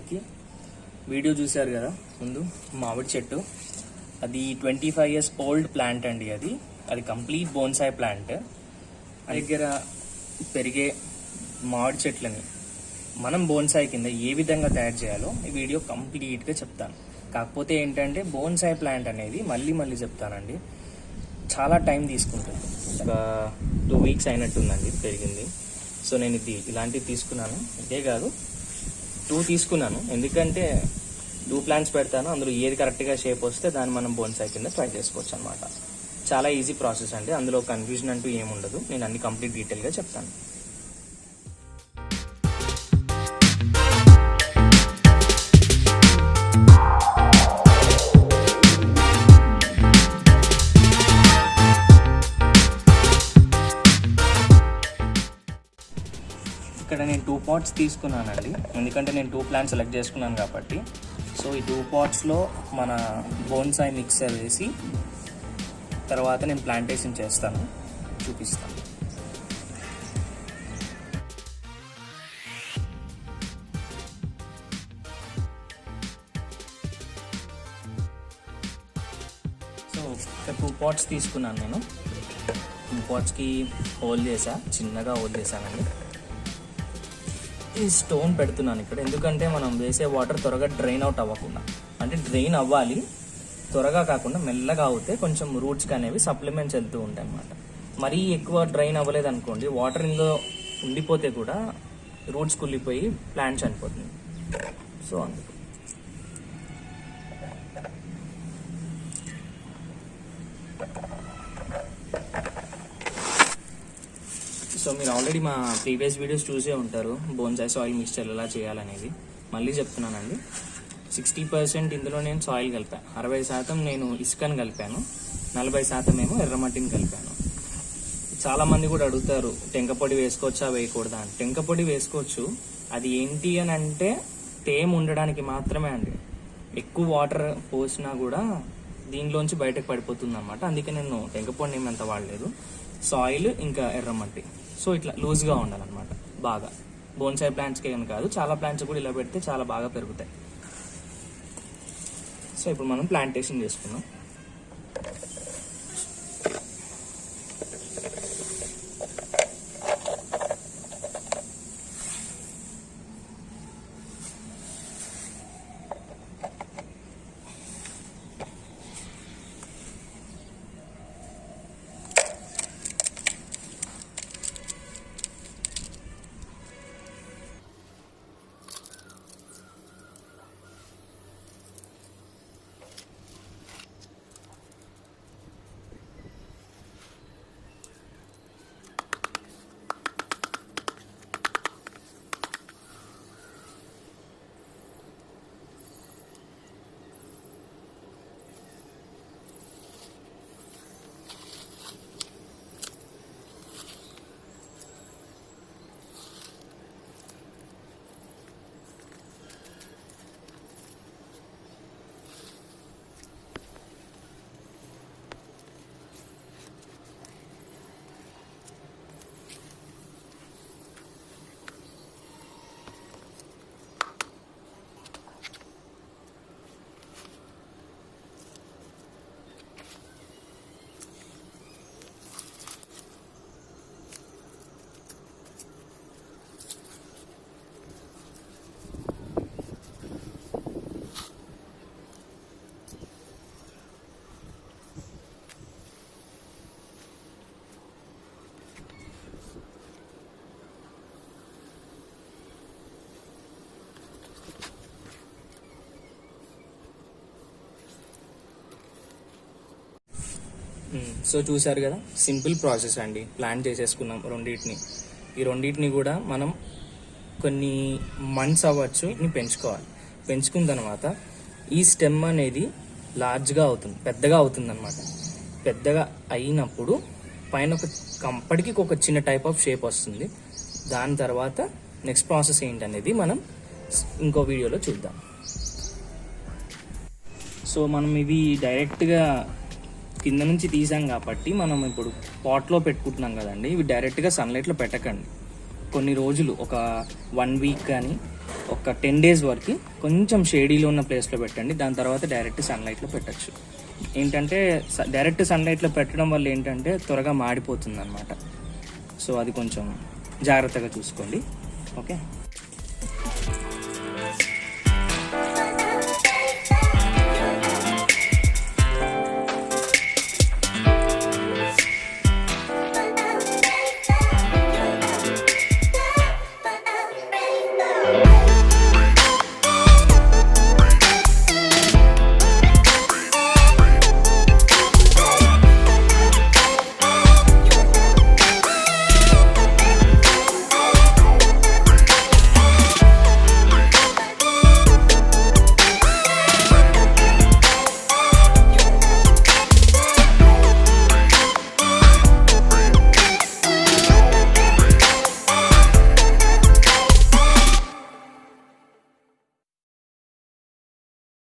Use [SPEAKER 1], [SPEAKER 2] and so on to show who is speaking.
[SPEAKER 1] అందరికీ వీడియో చూశారు కదా ముందు మామిడి చెట్టు అది 25 years ఓల్డ్ ప్లాంట్ అండి. అది కంప్లీట్ బోన్సాయ్ ప్లాంట్. దగ్గర పెరిగే మామిడి చెట్లని మనం బోన్సాయ్ కింద ఏ విధంగా తయారు చేయాలో ఈ వీడియో కంప్లీట్గా చెప్తాను. కాకపోతే ఏంటంటే బోన్సాయ్ ప్లాంట్ అనేది మళ్ళీ చెప్తానండి, చాలా టైం తీసుకుంటుంది. ఒక 2 weeks అయినట్టుందండి పెరిగింది. సో నేను ఇలాంటివి తీసుకున్నాను. ఇదే కాదు 2 తీసుకున్నాను, ఎందుకంటే 2 ప్లాంట్స్ పెడతాను. అందులో ఏది కరెక్ట్గా షేప్ వస్తే దాన్ని మనం బోన్సాయ్ కింద ట్రై చేసుకోవచ్చు అనమాట. చాలా ఈజీ ప్రాసెస్ అండి, అందులో కన్ఫ్యూజన్ అంటూ ఏముండదు. నేను అన్ని కంప్లీట్ డీటెయిల్గా చెప్తాను. ఇక్కడ నేను 2 pots తీసుకున్నానండి, ఎందుకంటే నేను 2 plants సెలెక్ట్ చేసుకున్నాను కాబట్టి. సో ఈ 2 potsలో మన బోన్సాయ్ మిక్సర్ వేసి తర్వాత నేను ప్లాంటేషన్ చేస్తాను, చూపిస్తాను. సో ఇక్కడ 2 pots తీసుకున్నాను నేను. 2 potsకి హోల్ చేసా, చిన్నగా హోల్ చేశానండి. ఈ స్టోన్ పెడుతున్నాను ఇక్కడ, ఎందుకంటే మనం వేసే వాటర్ త్వరగా డ్రైన్ అవుట్ అవ్వకుండా, అంటే డ్రైన్ అవ్వాలి త్వరగా కాకుండా మెల్లగా అవుతే కొంచెం రూట్స్కి అనేవి సప్లిమెంట్స్ వెళ్తూ ఉంటాయి అన్నమాట. మరీ ఎక్కువ డ్రైన్ అవ్వలేదు అనుకోండి, వాటర్ ఇందులో ఉండిపోతే కూడా రూట్స్ కుళ్ళిపోయి ప్లాంట్ చనిపోతుంది. సో అందుకు సో మీరు ఆల్రెడీ మా ప్రీవియస్ వీడియోస్ చూసే ఉంటారు బోన్సాయ్ సాయిల్ మిక్స్చర్ ఎలా చేయాలనేది. మళ్ళీ చెప్తున్నానండి, 60% ఇందులో నేను సాయిల్ కలిపాను, 60% నేను ఇసుకను కలిపాను, 40% ఏమో ఎర్రమట్టిని కలిపాను. చాలామంది కూడా అడుగుతారు టెంకపొడి వేసుకోవచ్చా వేయకూడదా అని. టెంకపొడి వేసుకోవచ్చు, అది ఏంటి అని అంటే తేమ ఉండడానికి మాత్రమే అండి. ఎక్కువ వాటర్ పోసినా కూడా దీనిలోంచి బయటకు పడిపోతుంది అన్నమాట. అందుకే నేను టెంకపొడిని ఏమంత వాడలేదు, సాయిల్ ఇంకా ఎర్రమట్టి. సో ఇట్లా లూజ్గా ఉండాలన్నమాట బాగా. బోన్సాయ్ ప్లాంట్స్కి ఏమీ కాదు, చాలా ప్లాంట్స్ కూడా ఇలా పెడితే చాలా బాగా పెరుగుతాయి. సో ఇప్పుడు మనం ప్లాంటేషన్ చేసుకున్నాం. సో చూసారు కదా, సింపుల్ ప్రాసెస్ అండి. ప్లాన్ చేసేసుకున్నాం రెండింటిని. ఈ రెండింటిని కూడా మనం కొన్ని మంత్స్ అవ్వచ్చు పెంచుకోవాలి. పెంచుకున్న తర్వాత ఈ స్టెమ్ అనేది లార్జ్గా అవుతుంది, పెద్దగా అవుతుంది అనమాట. పెద్దగా అయినప్పుడు పైన కంపడికి ఒక చిన్న టైప్ ఆఫ్ షేప్ వస్తుంది. దాని తర్వాత నెక్స్ట్ ప్రాసెస్ ఏంటనేది మనం ఇంకో వీడియోలో చూద్దాం. సో మనం ఇవి డైరెక్ట్గా కింద నుంచి తీసాం కాబట్టి మనం ఇప్పుడు పాట్లో పెట్టుకుంటున్నాం కదండి. ఇవి డైరెక్ట్గా సన్లైట్లో పెట్టకండి, కొన్ని రోజులు ఒక 1 వీక్ కానీ ఒక 10 days వరకు కొంచెం షేడీలో ఉన్న ప్లేస్లో పెట్టండి. దాని తర్వాత డైరెక్ట్ సన్లైట్లో పెట్టచ్చు. ఏంటంటే డైరెక్ట్ సన్లైట్లో పెట్టడం వల్ల ఏంటంటే త్వరగా మాడిపోతుంది అనమాట. సో అది కొంచెం జాగ్రత్తగా చూసుకోండి. ఓకే.